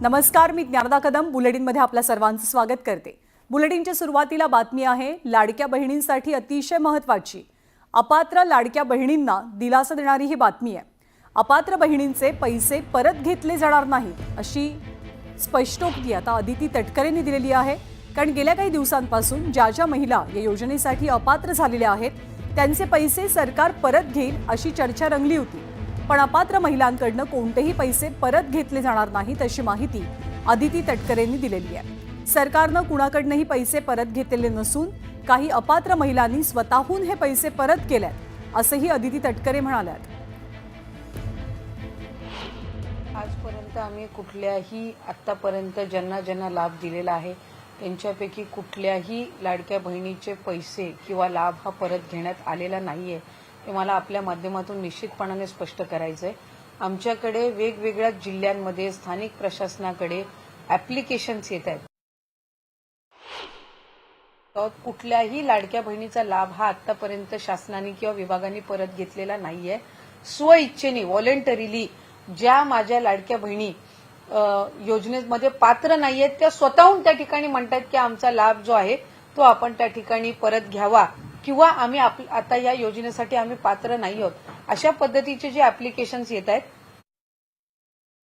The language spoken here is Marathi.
नमस्कार, मी ज्ञानदा कदम बुलेटिनमध्ये आपल्या सर्वांचं स्वागत करते। बुलेटिनच्या सुरुवातीला बातमी आहे लाडक्या बहिणींसाठी अतिशय महत्त्वाची। अपात्र लाडक्या बहिणींना दिलासा देणारी ही बातमी आहे। अपात्र बहिणींचे पैसे परत घेतले जाणार नाहीत अशी स्पष्टोक्ती आता अदिती तटकरेंनी दिलेली आहे। कारण गेल्या काही दिवसांपासून ज्या महिला या योजनेसाठी अपात्र झालेल्या आहेत त्यांचे पैसे सरकार परत घेईल अशी चर्चा रंगली होती। पण अपात्र महिलांकडून कोणतेही पैसे परत घेतले जाणार नाहीत अशी माहिती अदिती तटकरेंनी दिलेली आहे। सरकारने कुणाकडूनही पैसे परत घेतलेले नसून काही अपात्र महिलांनी स्वतःहून हे पैसे परत केलेत असंही अदिती तटकरे म्हणाल्यात। आजपर्यंत आम्ही कुठल्याही आतापर्यंत ज्यांना लाभ दिलेला आहे त्यांच्यापैकी कुठल्याही लाडक्या बहिणीचे पैसे किंवा लाभ हा परत घेण्यात आलेला नाहीये। हे मला आपल्या माध्यमातून निश्चितपणाने स्पष्ट करायचं आहे। आमच्याकडे वेगवेगळ्या जिल्ह्यांमध्ये स्थानिक प्रशासनाकडे ॲप्लिकेशन्स येत आहेत। कुठल्याही लाडक्या बहिणीचा लाभ हा आतापर्यंत शासनाने किंवा विभागाने परत घेतलेला नाहीये। स्वइच्छेने व्हॉलंटरीली ज्या माझ्या लाडक्या बहिणी योजनेमध्ये पात्र नाहीयेत त्या स्वतःहून त्या ठिकाणी म्हणतात की आमचा लाभ जो आहे तो आपण त्या ठिकाणी परत घ्यावा किंवा आम्ही आता या योजनेसाठी आम्ही पात्र नाही आहोत अशा पद्धतीचे जे ॲप्लिकेशन्स येत आहेत